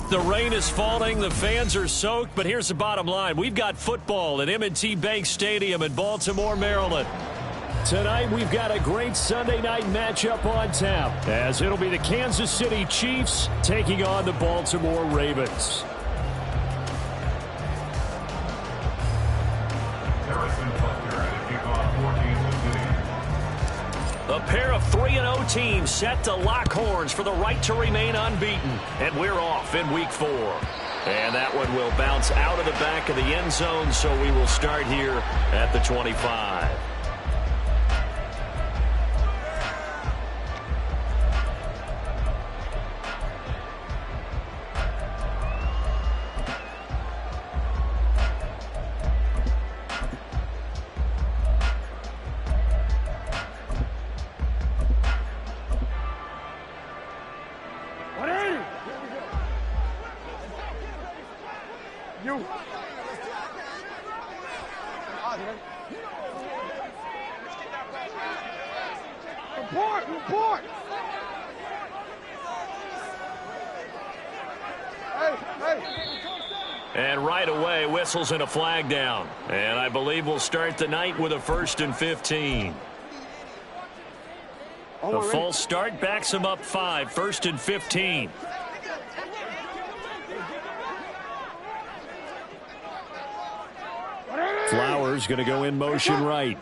The rain is falling, the fans are soaked, but here's the bottom line. We've got football at M&T Bank Stadium in Baltimore, Maryland. Tonight, we've got a great Sunday night matchup on tap, as it'll be the Kansas City Chiefs taking on the Baltimore Ravens. A pair of 3-0 teams set to lock horns for the right to remain unbeaten. And we're off in week 4. And that one will bounce out of the back of the end zone, so we will start here at the 25. Report! And right away, whistles and a flag down. And I believe we'll start the night with a 1st and 15. A false start backs him up 5, 1st and 15. Flowers going to go in motion right.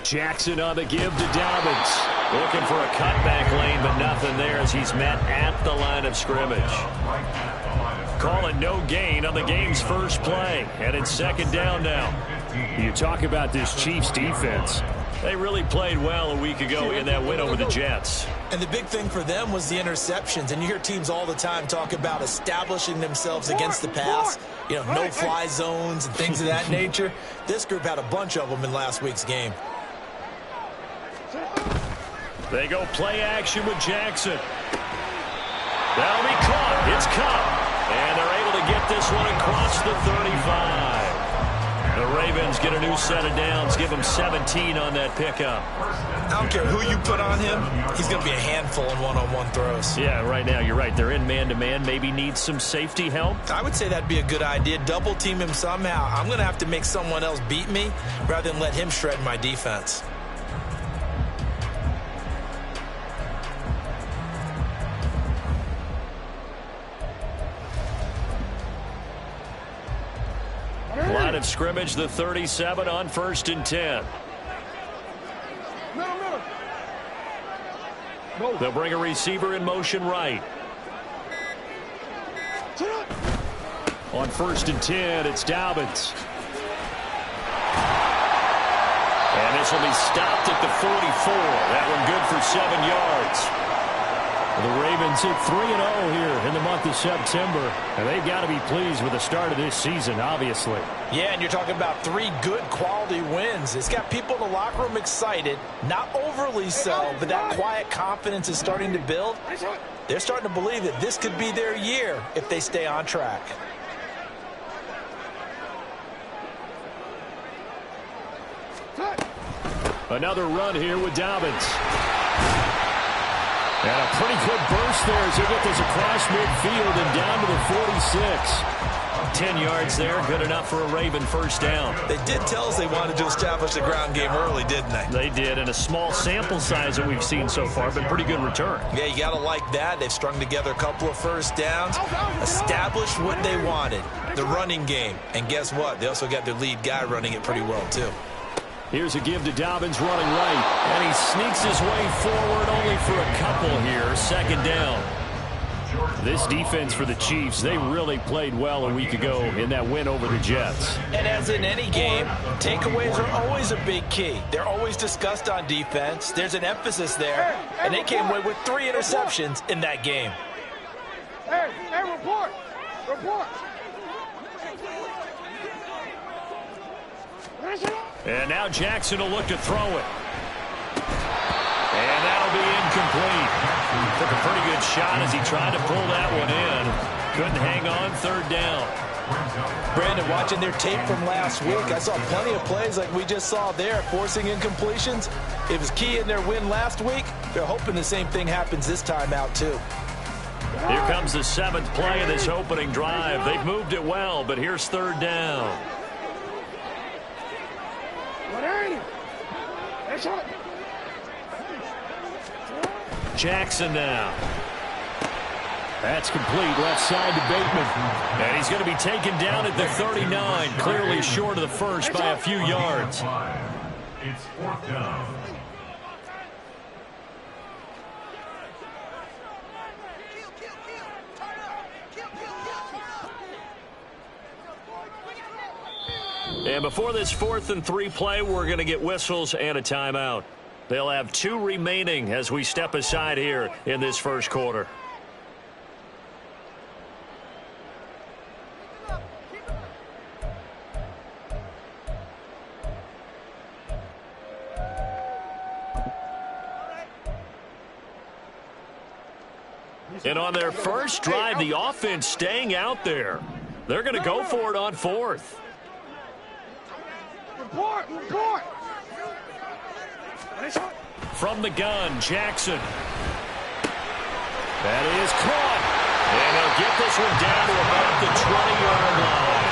Jackson on the give to Dobbins. Looking for a cutback lane, but nothing there as he's met at the line of scrimmage. Call it no gain on the game's first play, and it's 2nd down now. You talk about this Chiefs defense. They really played well a week ago in that win over the Jets. And the big thing for them was the interceptions. And you hear teams all the time talk about establishing themselves against the pass. You know, no-fly zones and things of that nature. This group had a bunch of them in last week's game. They go play action with Jackson. That'll be caught. It's caught. And they're able to get this one across the 35. The Ravens get a new set of downs, give them 17 on that pickup. I don't care who you put on him, he's going to be a handful in one-on-one throws. Yeah, right now you're right. They're in man-to-man, maybe need some safety help. I would say that'd be a good idea. Double team him somehow. I'm going to have to make someone else beat me rather than let him shred my defense. Line of scrimmage, the 37 on 1st and 10. They'll bring a receiver in motion right. On 1st and 10, it's Dobbins. And this will be stopped at the 44. That one good for 7 yards. The Ravens hit 3-0 here in the month of September, and they've got to be pleased with the start of this season, obviously. Yeah, and you're talking about 3 good quality wins. It's got people in the locker room excited, not overly so, but that quiet confidence is starting to build. They're starting to believe that this could be their year if they stay on track. Another run here with Dobbins. And a pretty good burst there as he gets this across midfield and down to the 46. 10 yards there, good enough for a Raven 1st down. They did tell us they wanted to establish the ground game early, didn't they? They did, and a small sample size that we've seen so far, but pretty good return. Yeah, you got to like that. They've strung together a couple of 1st downs, established what they wanted, the running game. And guess what? They also got their lead guy running it pretty well, too. Here's a give to Dobbins running right, and he sneaks his way forward only for a couple here. 2nd down. This defense for the Chiefs, they really played well a week ago in that win over the Jets. And as in any game, takeaways are always a big key. They're always discussed on defense. There's an emphasis there, and they came away with 3 interceptions in that game. Hey, report! And now Jackson will look to throw it. And that'll be incomplete. Took a pretty good shot as he tried to pull that one in. Couldn't hang on, third down. Brandon, watching their tape from last week, I saw plenty of plays like we just saw there, forcing incompletions. It was key in their win last week. They're hoping the same thing happens this time out, too. Here comes the 7th play of this opening drive. They've moved it well, but here's third down. Jackson now. That's complete left side to Bateman. And he's going to be taken down at the 39, clearly short of the first by a few yards. It's 4th down. And before this 4th and 3 play, we're going to get whistles and a timeout. They'll have 2 remaining as we step aside here in this first quarter. And on their first drive, the offense staying out there. They're going to go for it on 4th. Report. From the gun, Jackson. That is caught. And he'll get this one down to about the 20-yard line.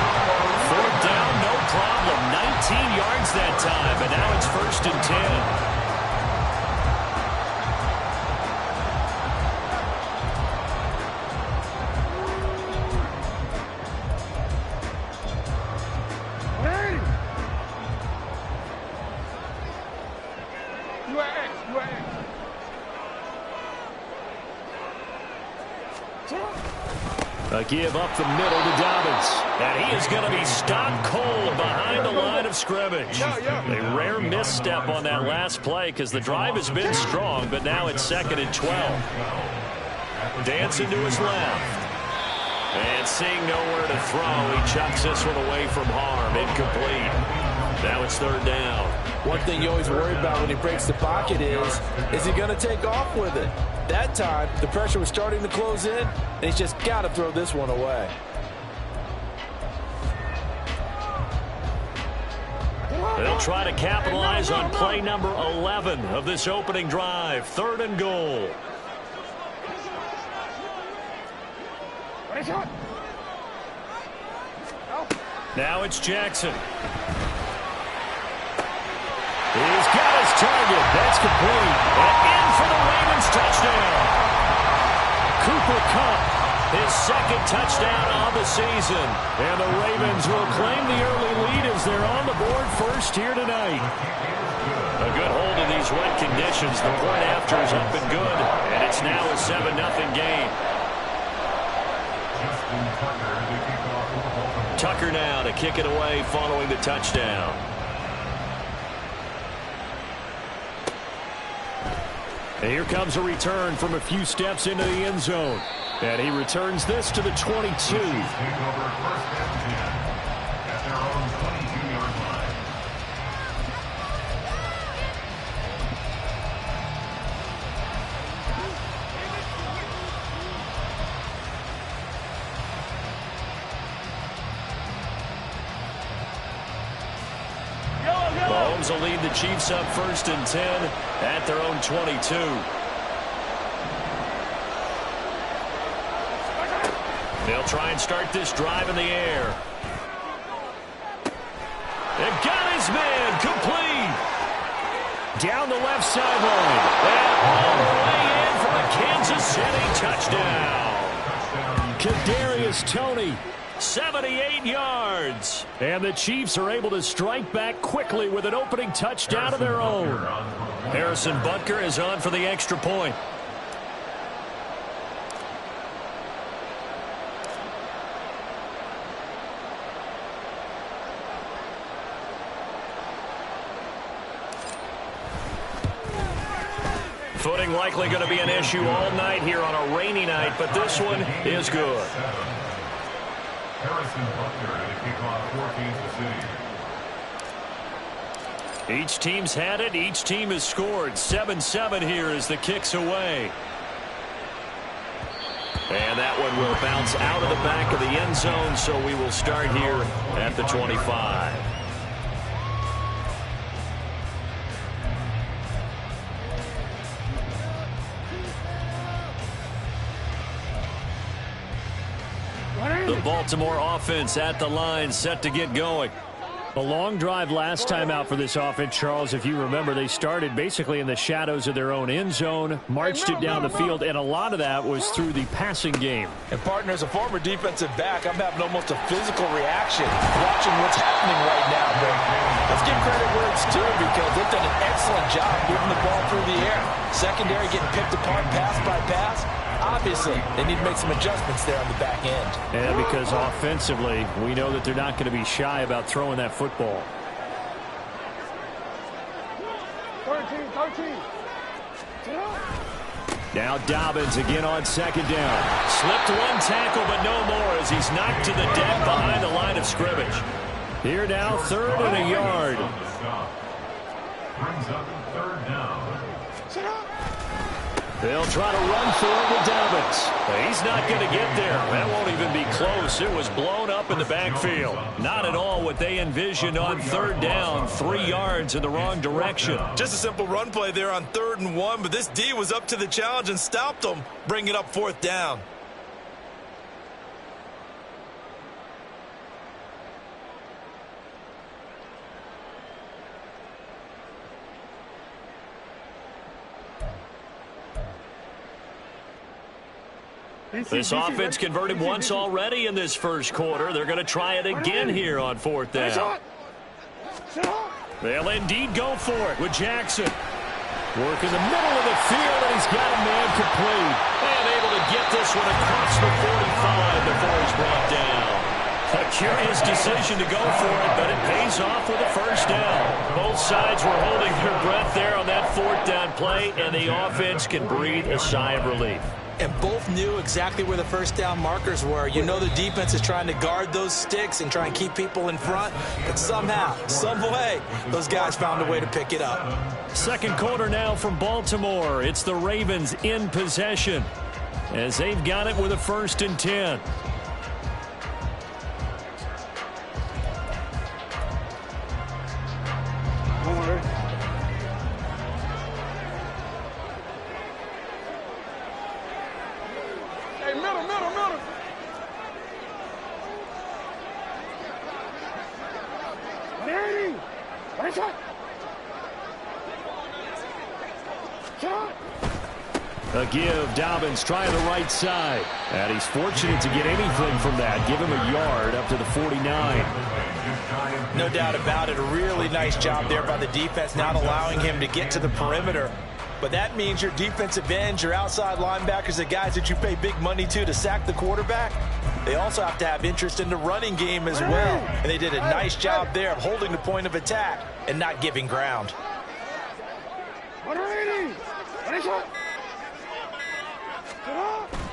4th down, no problem. 19 yards that time, but now it's 1st and 10. A give up the middle to Dobbins. And he is going to be stopped cold behind the line of scrimmage. A rare misstep on that last play because the drive has been strong, but now it's 2nd and 12. Dancing to his left. And seeing nowhere to throw, he chucks this one away from harm. Incomplete. Now it's 3rd down. One thing you always worry about when he breaks the pocket is he going to take off with it? That time, the pressure was starting to close in, and he's just got to throw this one away. They'll try to capitalize on play number 11 of this opening drive. 3rd and goal. Now it's Jackson. He's got his target. That's complete. And in for the Ravens touchdown. Cooper Kupp, his 2nd touchdown on the season. And the Ravens will claim the early lead as they're on the board first here tonight. A good hold in these wet conditions. The point after is up and good. And it's now a 7-0 game. Tucker now to kick it away following the touchdown. And here comes a return from a few steps into the end zone. And he returns this to the 22. Mahomes will lead the Chiefs up 1st and 10 at their own 22. They'll try and start this drive in the air. They've got his man complete. Down the left sideline. And all the way in for a Kansas City touchdown. Kadarius Toney. 78 yards. And the Chiefs are able to strike back quickly with an opening touchdown of their own. Harrison Butker is on for the extra point. Footing likely going to be an issue all night here on a rainy night, but this one is good. Harrison Butker to kick off for Kansas City. Each team's had it. Each team has scored. 7-7 here as the kick's away. And that and will bounce out of the back of the end zone, so we will start here at the 25. The Baltimore offense at the line, set to get going. A long drive last time out for this offense, Charles. If you remember, they started basically in the shadows of their own end zone, marched it down the field, and a lot of that was through the passing game. And, partner, as a former defensive back, I'm having almost a physical reaction watching what's happening right now. But let's give credit where it's due, because they've done an excellent job moving the ball through the air. Secondary getting picked apart pass by pass. Obviously, they need to make some adjustments there on the back end. And because offensively, we know that they're not going to be shy about throwing that football. 13. Now Dobbins again on second down. Slipped one tackle, but no more as he's knocked to the deck behind the line of scrimmage. Here now, 3rd and a yard. Brings up 3rd down. They'll try to run for it with Dobbins. He's not going to get there. That won't even be close. It was blown up in the backfield. Not at all what they envisioned on 3rd down. 3 yards in the wrong direction. Just a simple run play there on 3rd and 1, but this D was up to the challenge and stopped them, bringing up 4th down. This offense converted once already in this first quarter. They're going to try it again here on 4th down. They'll indeed go for it with Jackson. Work in the middle of the field, and he's got a man complete. And able to get this one across the 45 before he's brought down. A curious decision to go for it, but it pays off with a first down. Both sides were holding their breath there on that 4th down play, and the offense can breathe a sigh of relief. And both knew exactly where the first down markers were. You know the defense is trying to guard those sticks and try and keep people in front. But somehow, some way, those guys found a way to pick it up. Second quarter now from Baltimore. It's the Ravens in possession as they've got it with a 1st and 10. A give, Dobbins trying the right side. And he's fortunate to get anything from that. Give him a yard up to the 49. No doubt about it. A really nice job there by the defense, not allowing him to get to the perimeter. But that means your defensive ends, your outside linebackers, the guys that you pay big money to sack the quarterback, they also have to have interest in the running game as well. And they did a nice job there of holding the point of attack and not giving ground.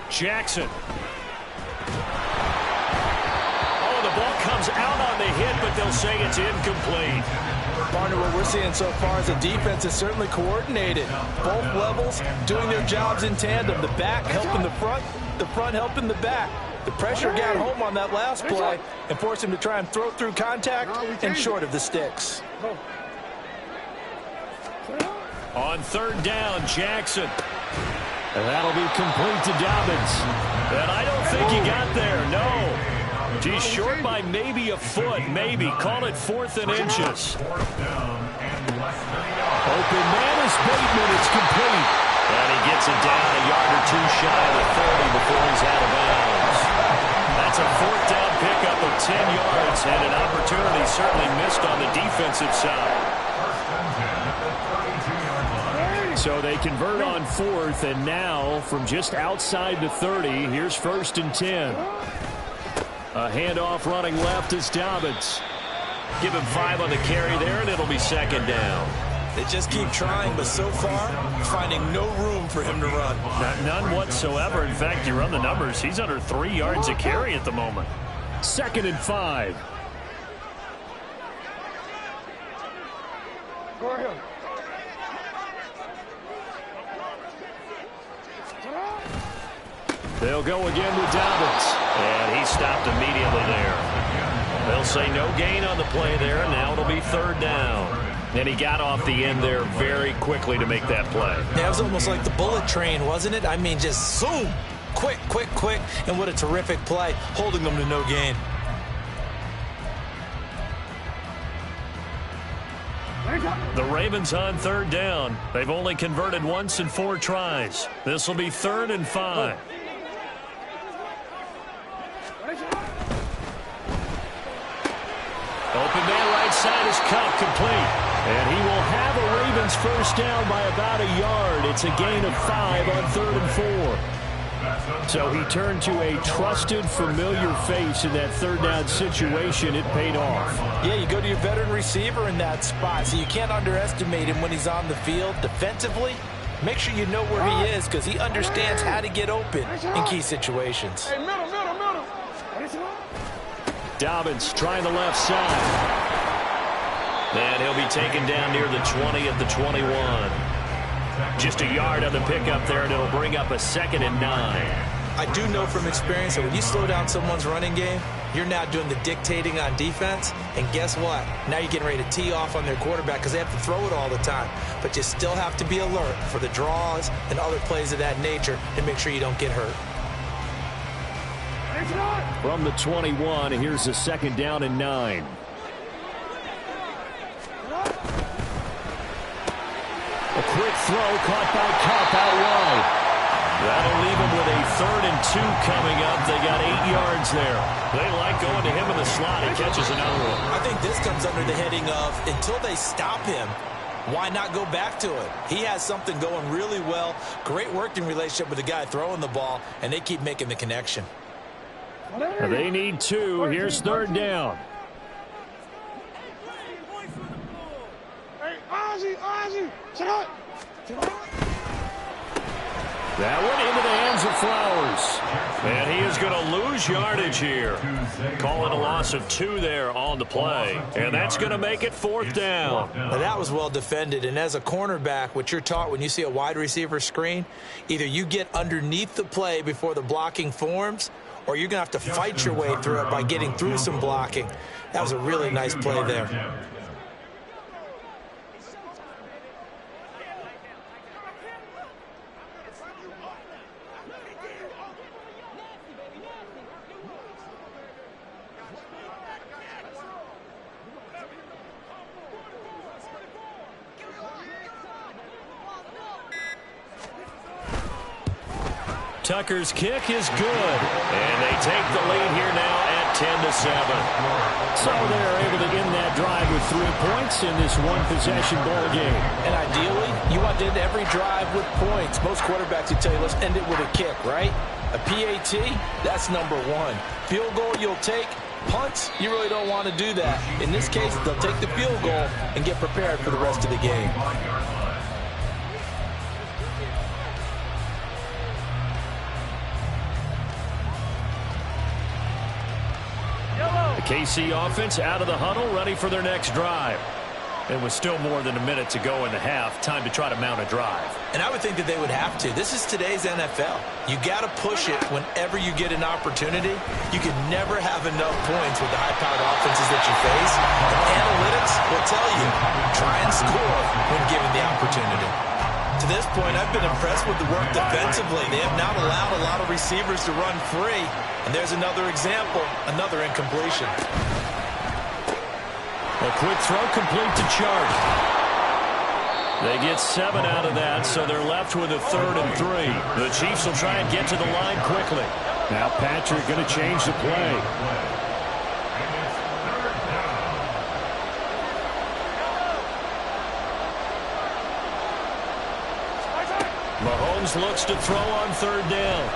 Jackson. Oh, the ball comes out on the hit, but they'll say it's incomplete. Partner, what we're seeing so far is the defense is certainly coordinated. Both levels doing their jobs in tandem. The back helping the front helping the back. The pressure got home on that last play and forced him to try and throw through contact and short of the sticks. On 3rd down, Jackson. And that'll be complete to Dobbins. And I don't think he got there, no. He's short by maybe a foot, maybe. Call it 4th and inches. Open man is Bateman. It's complete. And he gets it down a yard or two shy of the 30 before he's out of bounds. That's a 4th down pickup of 10 yards, and an opportunity certainly missed on the defensive side. So they convert on 4th, and now from just outside the 30, here's 1st and 10. A handoff running left is Dobbins. Give him 5 on the carry there, and it'll be 2nd down. They just keep trying, but so far, finding no room for him to run. None whatsoever. In fact, you run the numbers. He's under 3 yards a carry at the moment. 2nd and 5. Go ahead. They'll go again with Dobbins. And he stopped immediately there. They'll say no gain on the play there. Now it'll be third down. And he got off the end there very quickly to make that play. Yeah, it was almost like the bullet train, wasn't it? I mean, just zoom. Quick, quick, quick. And what a terrific play, holding them to no gain. The Ravens on third down. They've only converted once in 4 tries. This will be 3rd and 5. Open man right side is Cup, complete. And he will have a Ravens first down by about a yard. It's a gain of 5 on 3rd and 4. So he turned to a trusted, familiar face in that third down situation. It paid off. Yeah, you go to your veteran receiver in that spot, so you can't underestimate him when he's on the field. Defensively, make sure you know where he is because he understands how to get open in key situations. Hey, middle. Dobbins trying the left side. And he'll be taken down near the 20 at the 21. Just a yard on the pickup there, and it'll bring up a 2nd and 9. I do know from experience that when you slow down someone's running game, you're now doing the dictating on defense. And guess what? Now you're getting ready to tee off on their quarterback because they have to throw it all the time. But you still have to be alert for the draws and other plays of that nature and make sure you don't get hurt. From the 21, here's a 2nd down and 9. A quick throw caught by Cup out wide. That'll leave him with a 3rd and 2 coming up. They got 8 yards there. They like going to him in the slot. He catches another one. I think this comes under the heading of until they stop him, why not go back to it? He has something going really well. Great working relationship with the guy throwing the ball, and they keep making the connection. They need 2. Here's 3rd down. Hey, Ozzie, sit up. That one into the hands of Flowers. And he is going to lose yardage here. Calling a loss of 2 there on the play. And that's going to make it 4th down. Now that was well defended. And as a cornerback, what you're taught when you see a wide receiver screen, either you get underneath the play before the blocking forms, or you're going to have to fight your way through it by getting through some blocking. That was a really nice play there. Tucker's kick is good. And they take the lead here now at 10-7. So they're able to end that drive with 3 points in this one-possession ball game. And ideally, you want to end every drive with points. Most quarterbacks would tell you, let's end it with a kick, right? A PAT, that's number 1. Field goal you'll take. Punts, you really don't want to do that. In this case, they'll take the field goal and get prepared for the rest of the game. KC offense out of the huddle, ready for their next drive. And with still more than a minute to go in the half, time to try to mount a drive. And I would think that they would have to. This is today's NFL. You got to push it whenever you get an opportunity. You can never have enough points with the high-powered offenses that you face. And analytics will tell you, try and score when given the opportunity. To this point, I've been impressed with the work defensively. They have not allowed a lot of receivers to run free. And there's another example, another incompletion. A quick throw complete to Chart. They get 7 out of that, so they're left with a 3rd and 3. The Chiefs will try and get to the line quickly. Now Patrick going to change the play. Mahomes looks to throw on 3rd down.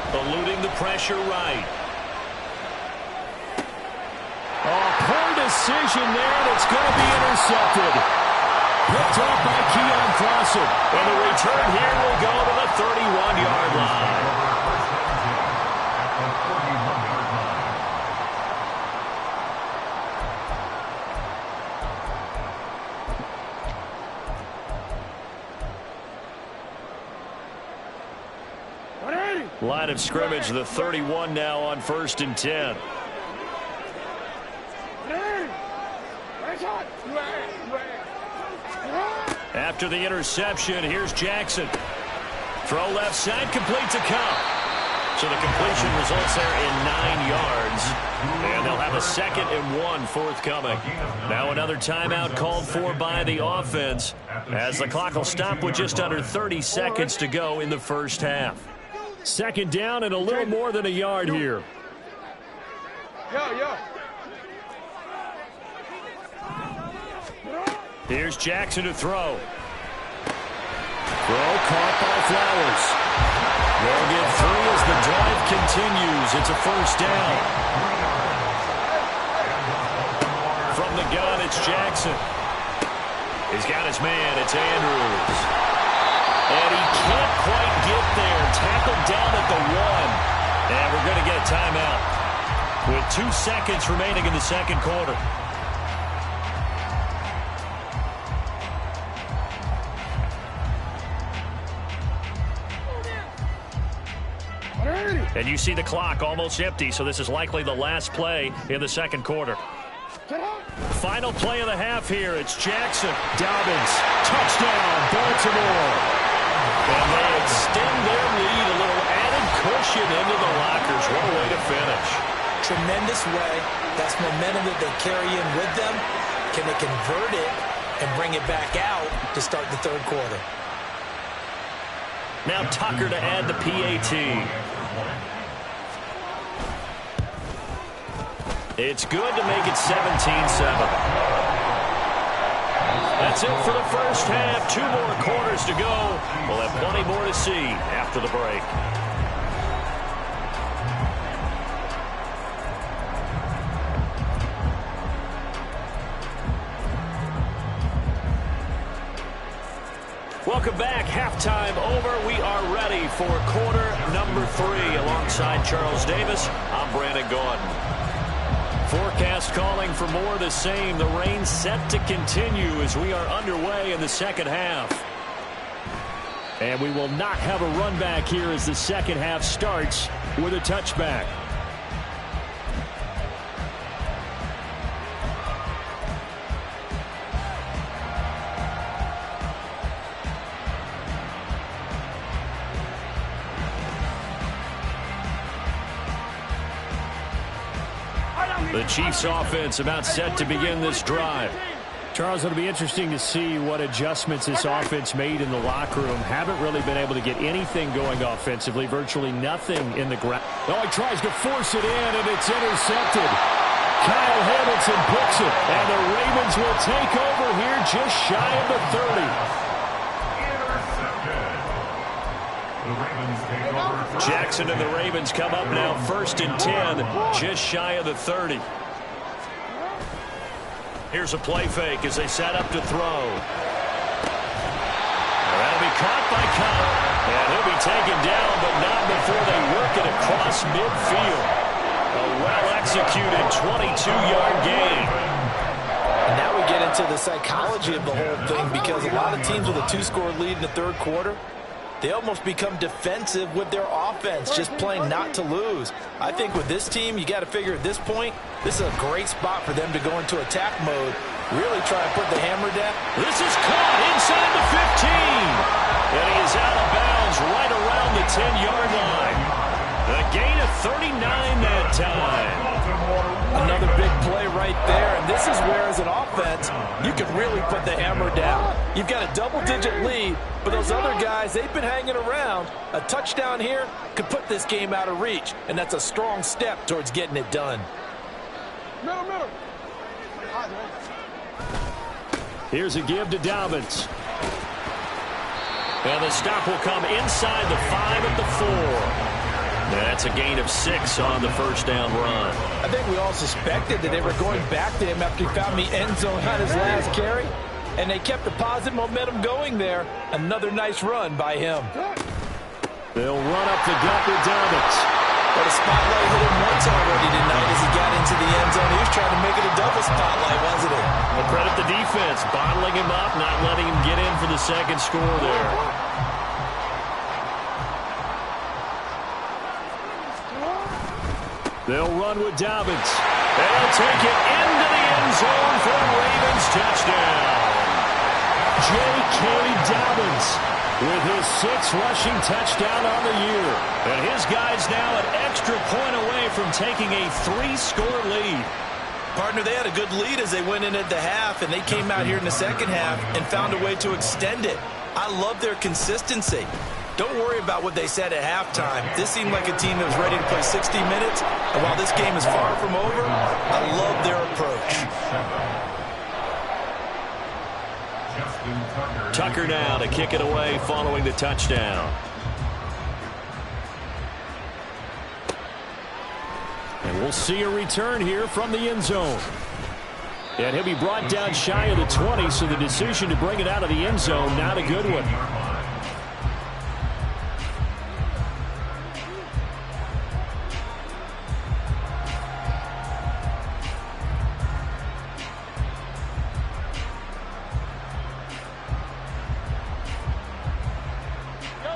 Eluding the pressure right. Oh, poor decision there. That's going to be intercepted. Picked up by Keon Crossen. And the return here will go to the 31-yard line. Line of scrimmage, the 31 now on 1st and 10. After the interception, here's Jackson. Throw left side, complete to Cup. So the completion results there in 9 yards. And they'll have a 2nd and 1 forthcoming. Now another timeout called for by the offense, as the clock will stop with just under 30 seconds to go in the first half. 2nd down and a little more than a yard here. Here's Jackson to throw. Throw caught by Flowers. They'll get 3 as the drive continues. It's a 1st down. From the gun, it's Jackson. He's got his man. It's Andrews. And he can't quite get there. Tackled down at the 1. And we're going to get a timeout with 2 seconds remaining in the 2nd quarter. And you see the clock almost empty, so this is likely the last play in the 2nd quarter. Final play of the half here. It's Jackson. Dobbins. Touchdown, Baltimore. And they extend their lead, a little added cushion into the lockers. What a way to finish. Tremendous way. That's momentum that they carry in with them. Can they convert it and bring it back out to start the 3rd quarter? Now Tucker to add the PAT. It's good to make it 17-7. That's it for the first half. 2 more quarters to go. We'll have plenty more to see after the break. Welcome back. Halftime over. We are ready for quarter number 3. Alongside Charles Davis, I'm Brandon Gordon. Forecast calling for more of the same. The rain set to continue as we are underway in the 2nd half. And we will not have a run back here as the 2nd half starts with a touchback. The Chiefs offense about set to begin this drive. Charles, it'll be interesting to see what adjustments this offense made in the locker room. Haven't really been able to get anything going offensively. Virtually nothing in the ground. Oh, he tries to force it in, and it's intercepted. Kyle Hamilton picks it, and the Ravens will take over here just shy of the 30. Jackson and the Ravens come up now 1st and 10, just shy of the 30. Here's a play fake as they set up to throw. That'll be caught by Cup, and he'll be taken down, but not before they work it across midfield. A well-executed 22-yard gain. And now we get into the psychology of the whole thing, because a lot of teams with a 2-score lead in the 3rd quarter, they almost become defensive with their offense, just playing not to lose. I think with this team, you got to figure at this point, this is a great spot for them to go into attack mode, really try and put the hammer down. This is caught inside the 15. And he is out of bounds right around the 10-yard line. The gain of 39 that time. Another big play right there, and this is where, as an offense, you can really put the hammer down. You've got a double-digit lead, but those other guys, they've been hanging around. A touchdown here could put this game out of reach, and that's a strong step towards getting it done. Middle. Here's a give to Dobbins. And the stop will come inside the 5 at the 4. That's a gain of 6 on the 1st down run. I think we all suspected that they were going back to him after he found the end zone on his last carry, and they kept the positive momentum going there. Another nice run by him. They'll run up the gut with Dobbins. But a spotlight hit him once already tonight as he got into the end zone. He was trying to make it a double spotlight, wasn't he? Well, credit the defense, bottling him up, not letting him get in for the 2nd score there. They'll run with Dobbins. They'll take it into the end zone for a Ravens touchdown. J.K. Dobbins with his 6th rushing touchdown on the year. And his guys now an extra point away from taking a 3-score lead. Partner, they had a good lead as they went in at the half, and they came out here in the second half and found a way to extend it. I love their consistency. Don't worry about what they said at halftime. This seemed like a team that was ready to play 60 minutes, and while this game is far from over, I love their approach. Tucker now to kick it away following the touchdown. And we'll see a return here from the end zone. And he'll be brought down shy of the 20, so the decision to bring it out of the end zone, not a good one.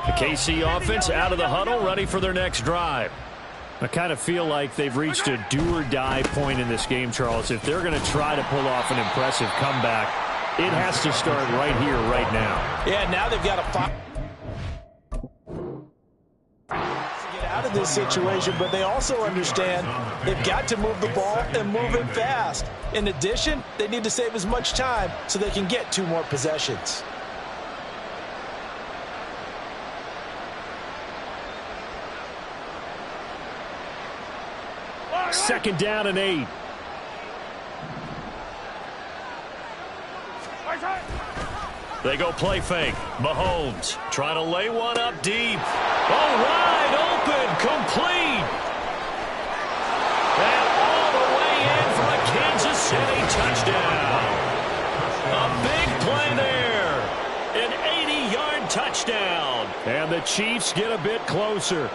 The KC offense out of the huddle, ready for their next drive. I kind of feel like they've reached a do-or-die point in this game, Charles. If they're going to try to pull off an impressive comeback, it has to start right here, right now. Yeah, now they've got to get out of this situation, but they also understand they've got to move the ball and move it fast. In addition, they need to save as much time so they can get 2 more possessions. Second down and 8. They go play fake. Mahomes trying to lay one up deep. Oh, wide open, complete. And all the way in for a Kansas City touchdown. A big play there. An 80-yard touchdown. And the Chiefs get a bit closer.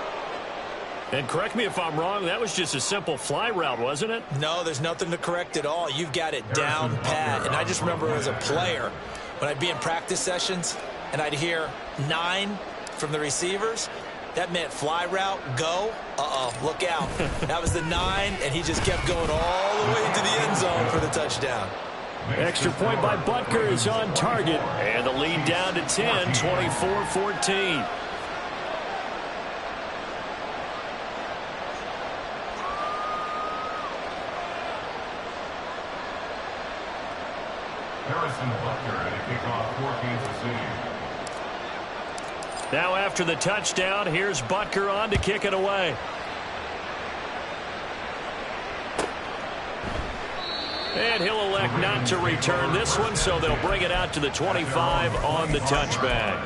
And correct me if I'm wrong, that was just a simple fly route, wasn't it? No, there's nothing to correct at all. You've got it down pat. And I just remember as a player, when I'd be in practice sessions and I'd hear 9 from the receivers, that meant fly route, go. Look out. That was the 9, and he just kept going all the way into the end zone for the touchdown. Extra point by Butker is on target. And the lead down to 10, 24-14. Now after the touchdown, here's Butker on to kick it away. And he'll elect not to return this one, so they'll bring it out to the 25 on the touchback.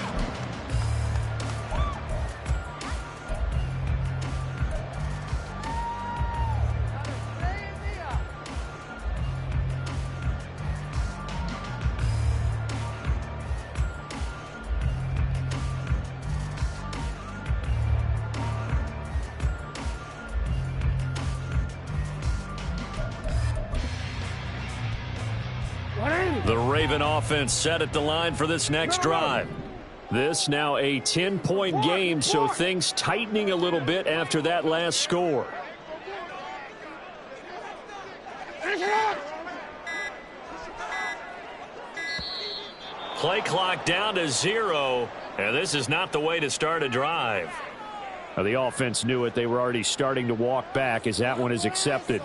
The Raven offense set at the line for this next drive. This now a 10-point game, so things tightening a little bit after that last score. Play clock down to 0, and this is not the way to start a drive. Now, the offense knew it. They were already starting to walk back as that one is accepted.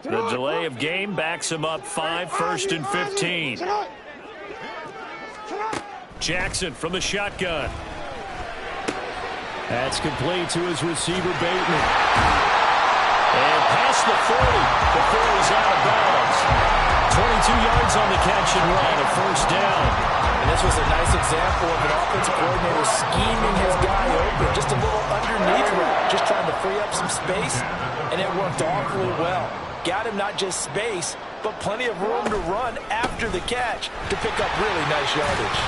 The delay of game backs him up 5, 1st and 15. Jackson from the shotgun. That's complete to his receiver, Bateman. And past the 40 before he's out of bounds. 22 yards on the catch and run, a 1st down. And this was a nice example of an offensive coordinator scheming his guy open. Just a little underneath route, just trying to free up some space, and it worked awfully well. Got him not just space, but plenty of room to run after the catch to pick up really nice yardage.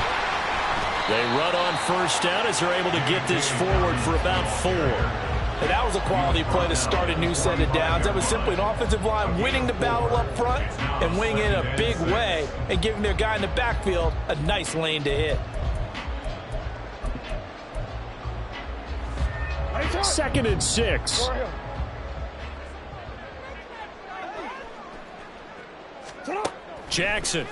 They run on 1st down as they're able to get this forward for about 4. And that was a quality play to start a new set of downs. That was simply an offensive line winning the battle up front and winning it in a big way and giving their guy in the backfield a nice lane to hit. 2nd and 6. Jackson.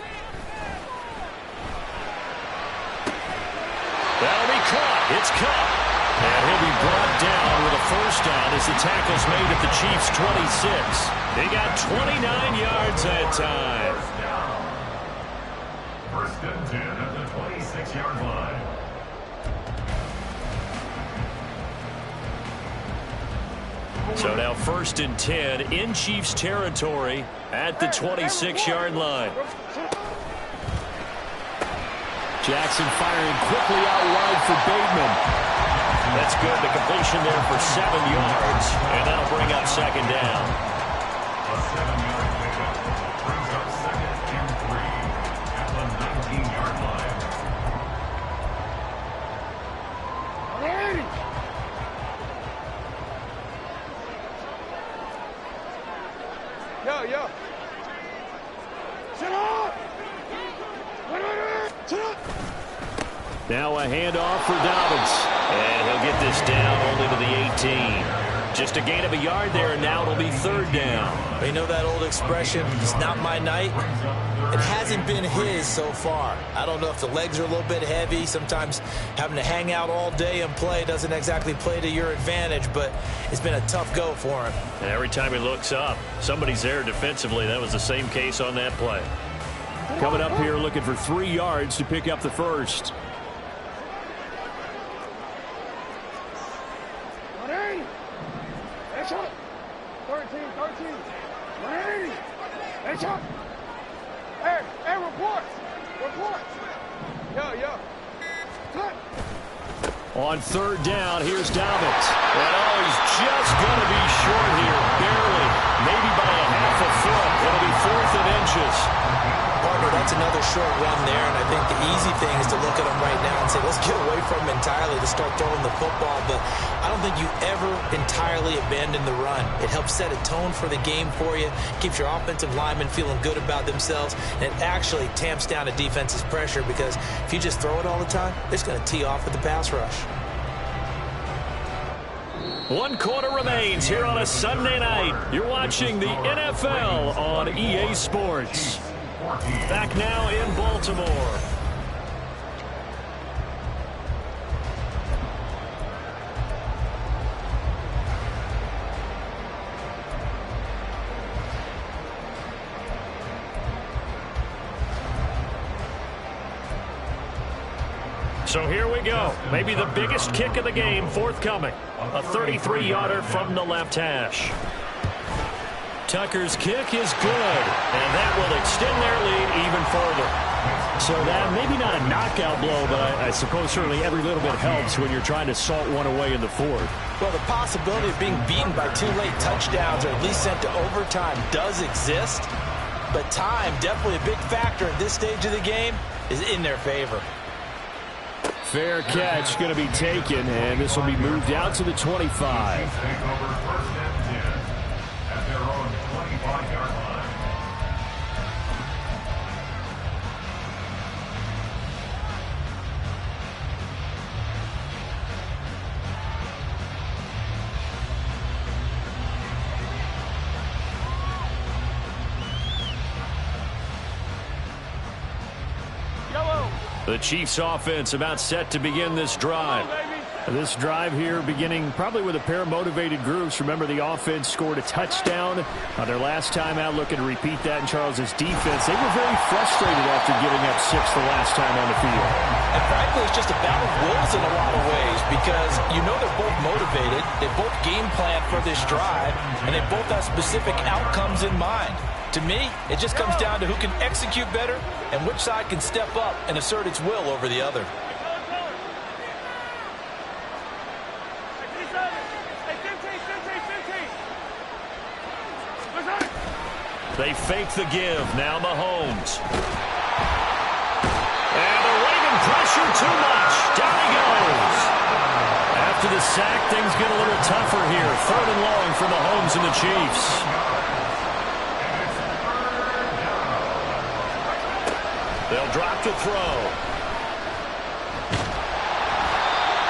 That'll be caught. It's caught. And he'll be brought down with a first down as the tackle's made at the Chiefs' 26. They got 29 yards that time. First and 10 at the 26-yard line. So now 1st and 10 in Chiefs territory at the 26-yard line. Jackson firing quickly out wide for Bateman. That's good. The completion there for 7 yards, and that'll bring up 2nd down. A 7-yard pickup brings up 2nd and 3 at the 19-yard line. Yo. Sit up! Sit up! Now a handoff for Dobbins. And he'll get this down only to the 18. Just a gain of a yard there, and now it'll be 3rd down. You know that old expression, it's not my night? It hasn't been his so far. I don't know if the legs are a little bit heavy. Sometimes having to hang out all day and play doesn't exactly play to your advantage, but it's been a tough go for him. And every time he looks up, somebody's there defensively. That was the same case on that play. Coming up here looking for 3 yards to pick up the first. Hey, 13. Hey, report. Yo. Good. On 3rd down, here's Dobbins. And he's just going to be short here, barely. Maybe by a half a foot. It'll be 4th and inches. Partner, that's another short run there, and I think the easy thing is to look at him right now and say, let's get away from him entirely to start throwing the football, but I don't think you ever entirely abandon the run. It helps set a tone for the game for you, keeps your offensive linemen feeling good about themselves, and it actually tamps down a defense's pressure because if you just throw it all the time, it's going to tee off with the pass rush. 1 quarter remains here on a Sunday night. You're watching the NFL on EA Sports. Back now in Baltimore. So here we go. Maybe the biggest kick of the game forthcoming. A 33-yarder from the left hash. Tucker's kick is good, and that will extend their lead even further. So that maybe not a knockout blow, but I suppose certainly every little bit helps when you're trying to salt one away in the 4th. Well, the possibility of being beaten by 2 late touchdowns or at least sent to overtime does exist, but time, definitely a big factor at this stage of the game, is in their favor. Fair catch going to be taken, and this will be moved out to the 25. Take over 1st and 10 at their own 25-yard line. The Chiefs offense about set to begin this drive. This drive here beginning probably with a pair of motivated groups. Remember, the offense scored a touchdown on their last time out. Looking to repeat that in Charles's defense. They were very frustrated after giving up 6 the last time on the field. And frankly, it's just a battle of wills in a lot of ways because you know they're both motivated. They both game plan for this drive, and they both have specific outcomes in mind. To me, it just comes down to who can execute better and which side can step up and assert its will over the other. They fake the give. Now Mahomes. And they're waving pressure too much. Down he goes. After the sack, things get a little tougher here. 3rd and long for Mahomes and the Chiefs. They'll drop to throw.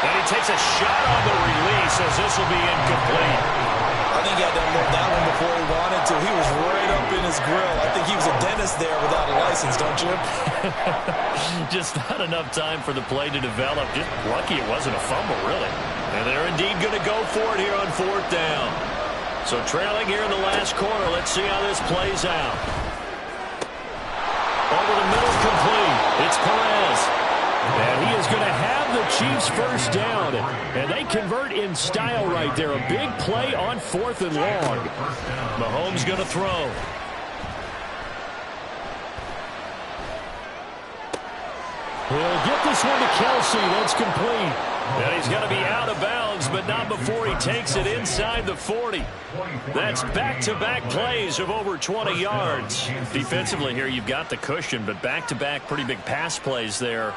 And he takes a shot on the release as this will be incomplete. I think he had to unload that one before he wanted to. He was right up in his grill. I think he was a dentist there without a license, don't you? Just not enough time for the play to develop. Just lucky it wasn't a fumble, really. And they're indeed going to go for it here on 4th down. So trailing here in the last quarter. Let's see how this plays out. Over the middle, complete. It's Perez. And he is going to have the Chiefs first down. And they convert in style right there. A big play on 4th and long. Mahomes going to throw. He'll get this one to Kelsey. That's complete. And he's going to be out of bounds, but not before he takes it inside the 40. That's back-to-back plays of over 20 yards. Defensively here, you've got the cushion, but back-to-back pretty big pass plays there.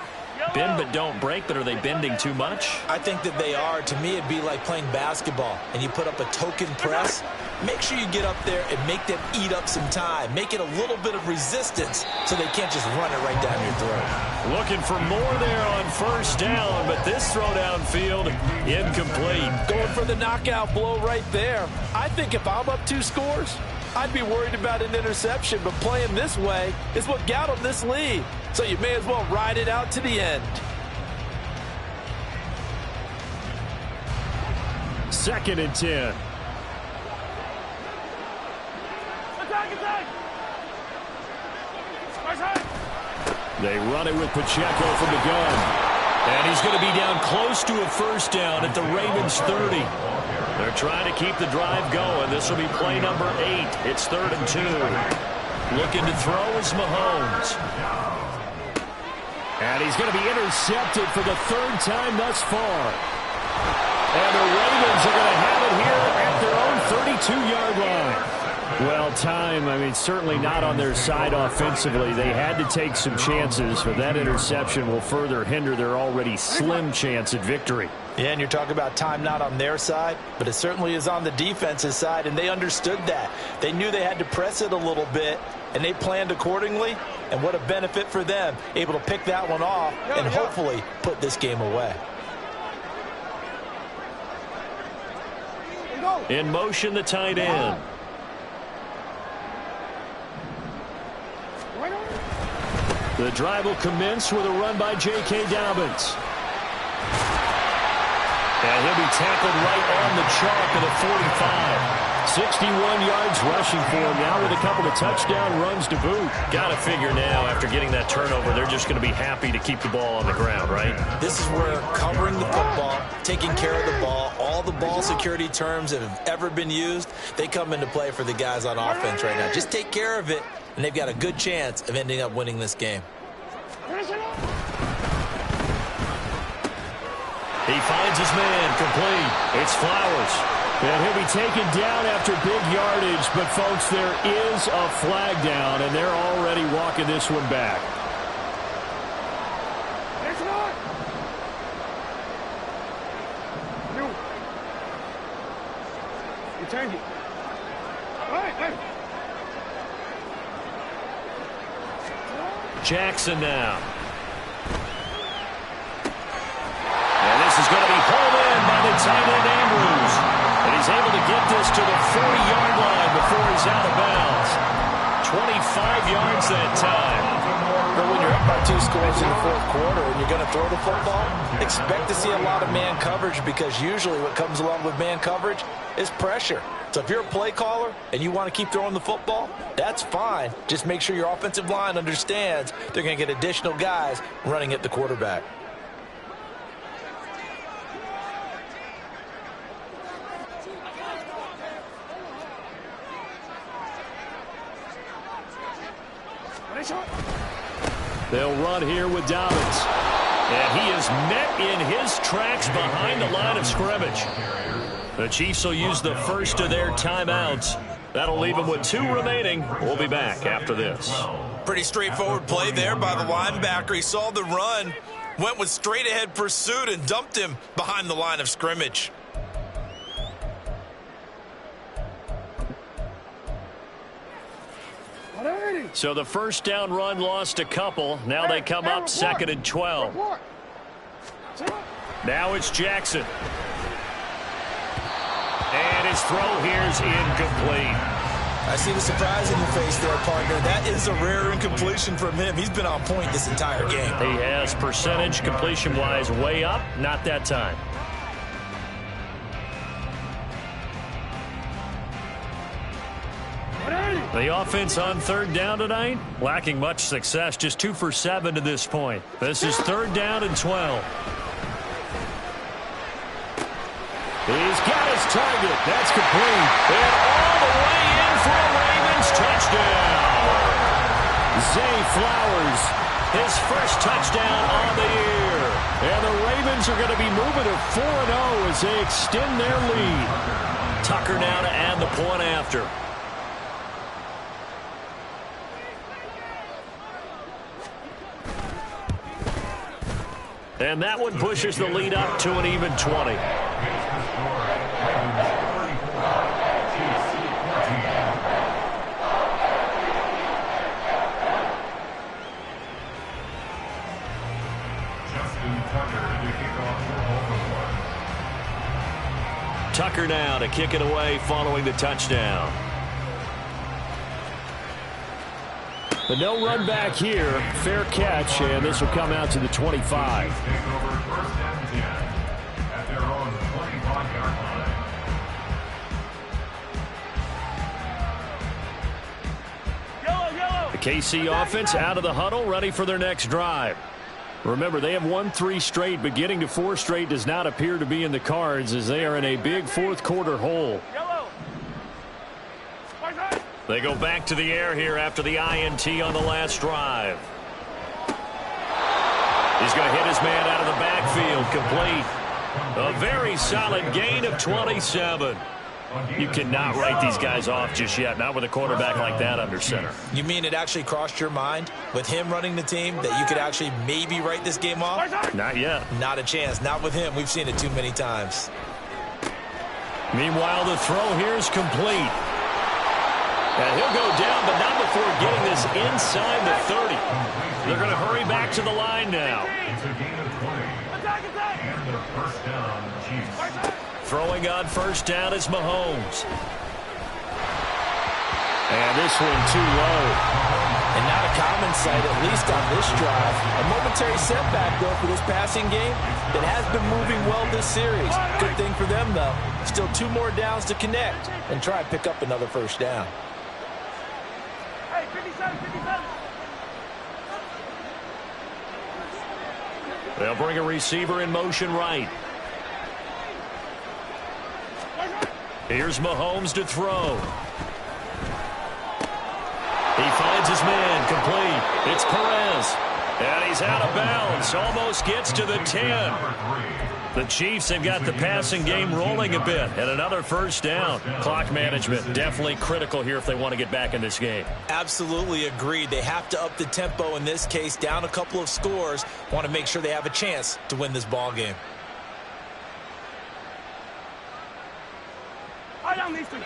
Bend but don't break, but are they bending too much? I think that they are. To me, it'd be like playing basketball, and you put up a token press. Make sure you get up there and make them eat up some time. Make it a little bit of resistance so they can't just run it right down your throat. Looking for more there on 1st down, but this throw downfield, incomplete. Going for the knockout blow right there. I think if I'm up 2 scores, I'd be worried about an interception, but playing this way is what got them this lead. So you may as well ride it out to the end. 2nd and 10. They run it with Pacheco from the gun. And he's going to be down close to a 1st down at the Ravens 30. They're trying to keep the drive going. This will be play number 8. It's 3rd and 2. Looking to throw is Mahomes. And he's going to be intercepted for the 3rd time thus far. And the Ravens are going to have it here at their own 32-yard line. Well, time, I mean, certainly not on their side offensively. They had to take some chances, but that interception will further hinder their already slim chance at victory. Yeah, and you're talking about time not on their side, but it certainly is on the defense's side, and they understood that. They knew they had to press it a little bit, and they planned accordingly, and what a benefit for them, able to pick that one off and hopefully put this game away. In motion, the tight end. The drive will commence with a run by J.K. Dobbins. And he'll be tackled right on the chalk at the 45. 61 yards rushing for him now with a couple of touchdown runs to boot. Got to figure now, after getting that turnover, they're just going to be happy to keep the ball on the ground, right? This is where covering the football, taking care of the ball, all the ball security terms that have ever been used, they come into play for the guys on offense right now. Just take care of it, and they've got a good chance of ending up winning this game. He finds his man, complete. It's Flowers. And he'll be taken down after big yardage, but folks, there is a flag down, and they're already walking this one back. You change it. Hey. Jackson now. And this is going to be pulled in by the tight end Andrews. And he's able to get this to the 40-yard line before he's out of bounds. 25 yards that time. But when you're up by 2 scores in the 4th quarter and you're going to throw the football, expect to see a lot of man coverage, because usually what comes along with man coverage is pressure. So if you're a play caller and you want to keep throwing the football, that's fine. Just make sure your offensive line understands they're going to get additional guys running at the quarterback. They'll run here with Dobbins. And he is met in his tracks behind the line of scrimmage. The Chiefs will use the first of their timeouts. That'll leave them with 2 remaining. We'll be back after this. Pretty straightforward play there by the linebacker. He saw the run, Went with straight-ahead pursuit and dumped him behind the line of scrimmage. So the first down run lost a couple. Now they come up 2nd and 12. Now it's Jackson. And his throw here's incomplete. I see the surprise in your face there, partner. That is a rare incompletion from him. He's been on point this entire game. He has percentage completion-wise way up. Not that time. The offense on 3rd down tonight, lacking much success, just 2 for 7 to this point. This is 3rd down and 12. He's got his target. That's complete. And all the way in for a Ravens touchdown. Zay Flowers, his first touchdown on the year. And the Ravens are going to be moving to 4-0 as they extend their lead. Tucker now to add the point after. And that one pushes the lead up to an even 20. Tucker now to kick it away following the touchdown. The no run back here, fair catch, and this will come out to the 25. The KC offense out of the huddle, ready for their next drive. Remember, they have won 3 straight, but getting to 4 straight does not appear to be in the cards as they are in a big 4th quarter hole. They go back to the air here after the INT on the last drive. He's going to hit his man out of the backfield, complete. A very solid gain of 27. You cannot write these guys off just yet, not with a quarterback like that under center. You mean it actually crossed your mind with him running the team that you could actually maybe write this game off? Not yet. Not a chance. Not with him. We've seen it too many times. Meanwhile, the throw here is complete. And he'll go down, but not before getting this inside the 30. They're going to hurry back to the line now. It's a gain of 20. And the first down, Chiefs. Throwing on first down is Mahomes. And this one too low. And not a common sight, at least on this drive. A momentary setback, though, for this passing game that has been moving well this series. Good thing for them, though. Still 2 more downs to connect and try and pick up another first down. Hey, 57, 57. They'll bring a receiver in motion right. Here's Mahomes to throw. He finds his man, complete. It's Perez. And he's out of bounds. Almost gets to the 10. The Chiefs have got the passing game rolling a bit. And another first down. Clock management definitely critical here if they want to get back in this game. Absolutely agreed. They have to up the tempo in this case. Down a couple of scores. Want to make sure they have a chance to win this ball game.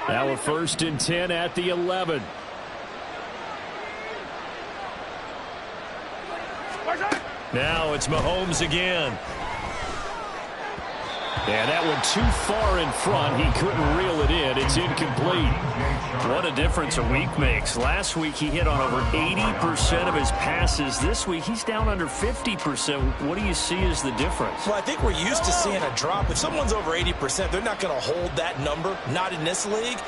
Now a 1st and 10 at the 11. Now it's Mahomes again. And that one too far in front. He couldn't reel it in. It's incomplete. What a difference a week makes. Last week he hit on over 80% of his passes. This week he's down under 50%. What do you see as the difference? Well, I think we're used to seeing a drop. If someone's over 80%, they're not going to hold that number. Not in this league.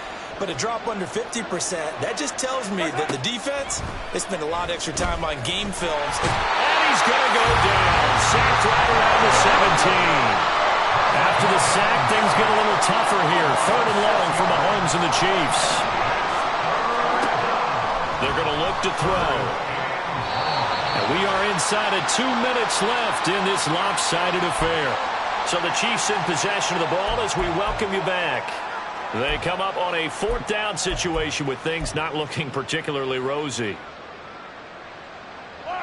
But a drop under 50%, that just tells me that the defense, they spend a lot of extra time on game films. And he's going to go down. Sacked right around the 17. After the sack, things get a little tougher here. 3rd and long for Mahomes and the Chiefs. They're going to look to throw. And we are inside of 2 minutes left in this lopsided affair. So the Chiefs in possession of the ball as we welcome you back. They come up on a 4th down situation with things not looking particularly rosy.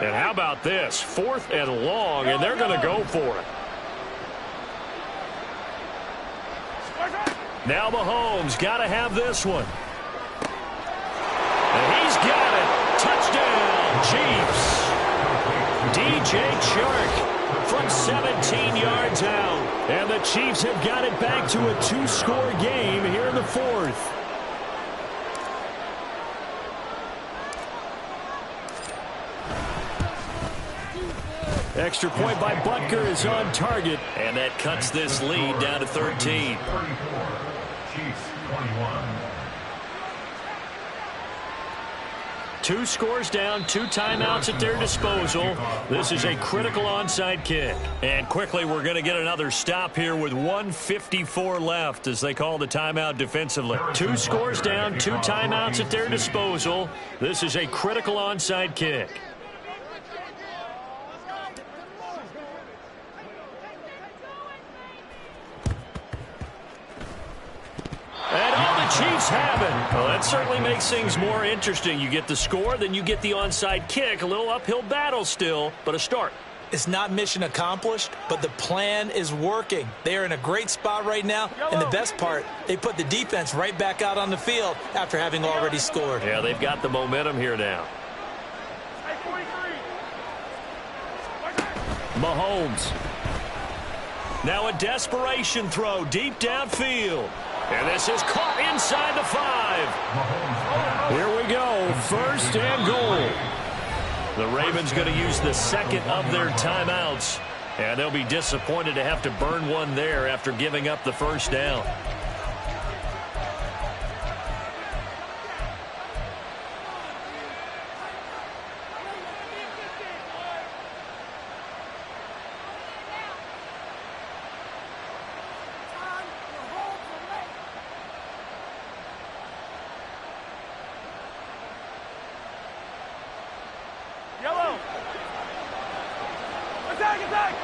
And how about this? 4th and long, and they're going to go for it. Now Mahomes got to have this one. And he's got it. Touchdown, Chiefs. DJ Chark from 17 yards out. And the Chiefs have got it back to a 2-score game here in the 4th. Extra point by Butker is on target. And that cuts this lead down to 13. 34. Chiefs 21. 2 scores down, 2 timeouts at their disposal. This is a critical onside kick. And quickly, we're going to get another stop here with 1:54 left as they call the timeout defensively. 2 scores down, 2 timeouts at their disposal. This is a critical onside kick. And all the Chiefs have it. Well, that certainly makes things more interesting. You get the score, then you get the onside kick. A little uphill battle still, but a start. It's not mission accomplished, but the plan is working. They are in a great spot right now, and the best part, they put the defense right back out on the field after having already scored. Yeah, they've got the momentum here now. Mahomes. Now a desperation throw deep downfield. And this is caught inside the 5. Here we go, 1st and goal. The Ravens going to use the second of their timeouts. And they'll be disappointed to have to burn one there after giving up the 1st down. Yellow. Attack, attack.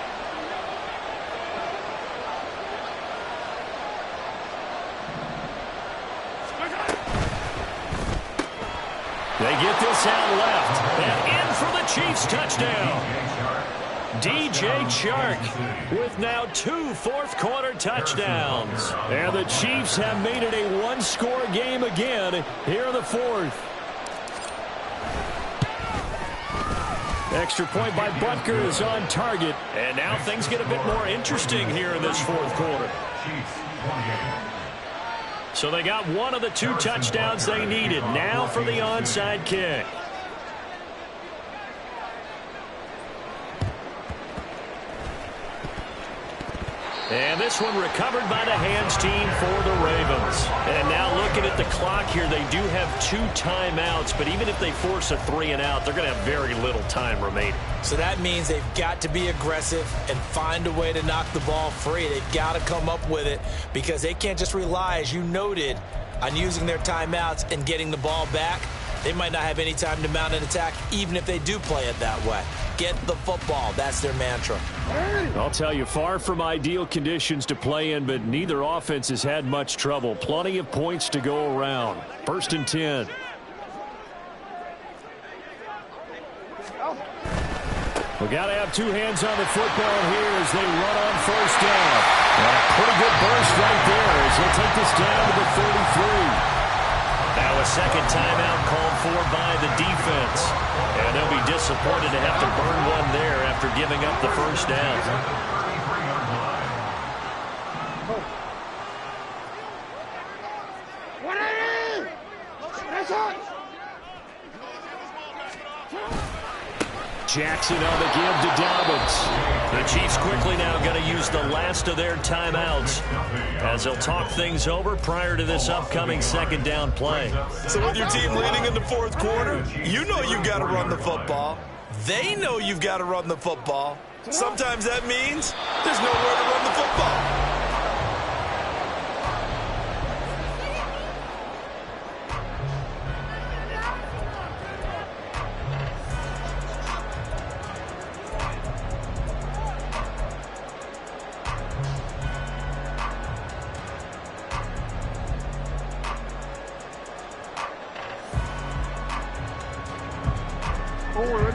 They get this out left. And in for the Chiefs touchdown. DJ Chark with now 2 fourth-quarter touchdowns. And the Chiefs have made it a 1-score game again here in the 4th. Extra point by Butker is on target. And now things get a bit more interesting here in this 4th quarter. So they got one of the 2 touchdowns they needed. Now for the onside kick. And this one recovered by the hands team for the Ravens. And now looking at the clock here, they do have 2 timeouts, but even if they force a 3-and-out, they're going to have very little time remaining. So that means they've got to be aggressive and find a way to knock the ball free. They've got to come up with it because they can't just rely, as you noted, on using their timeouts and getting the ball back. They might not have any time to mount an attack, even if they do play it that way. Get the football. That's their mantra. I'll tell you, far from ideal conditions to play in, but neither offense has had much trouble. Plenty of points to go around. 1st and 10. We got to have 2 hands on the football here as they run on 1st down. And a pretty good burst right there as they'll take this down to the 33. Now a second timeout called for by the defense. And they'll be disappointed to have to burn one there after giving up the 1st down. Jackson on the give to Dobbins. The Chiefs quickly now going to use the last of their timeouts as they'll talk things over prior to this upcoming 2nd down play. So with your team leading in the 4th quarter, you know you've got to run the football. They know you've got to run the football. Sometimes that means there's nowhere to run the football. Forward.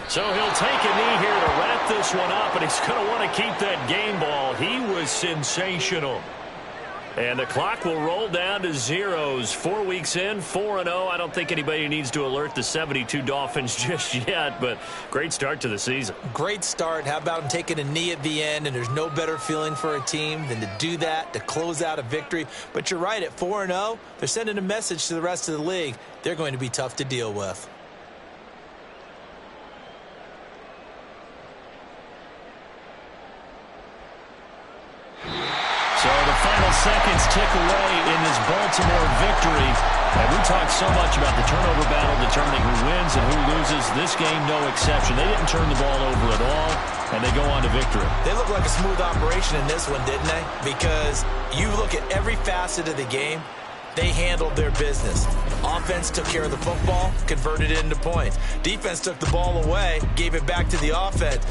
So he'll take a knee here to wrap this one up, and he's going to want to keep that game ball. He was sensational. And the clock will roll down to zeros. 4 weeks in, 4-0. I don't think anybody needs to alert the 72 Dolphins just yet, but great start to the season. Great start. How about him taking a knee at the end? And there's no better feeling for a team than to do that, to close out a victory. But you're right, at 4-0, they're sending a message to the rest of the league. They're going to be tough to deal with. So the final seconds tick away in this Baltimore victory. And we talked so much about the turnover battle determining who wins and who loses. This game, no exception. They didn't turn the ball over at all, and they go on to victory. They look like a smooth operation in this one, didn't they? Because you look at every facet of the game, they handled their business. Offense took care of the football, converted it into points. Defense took the ball away, gave it back to the offense.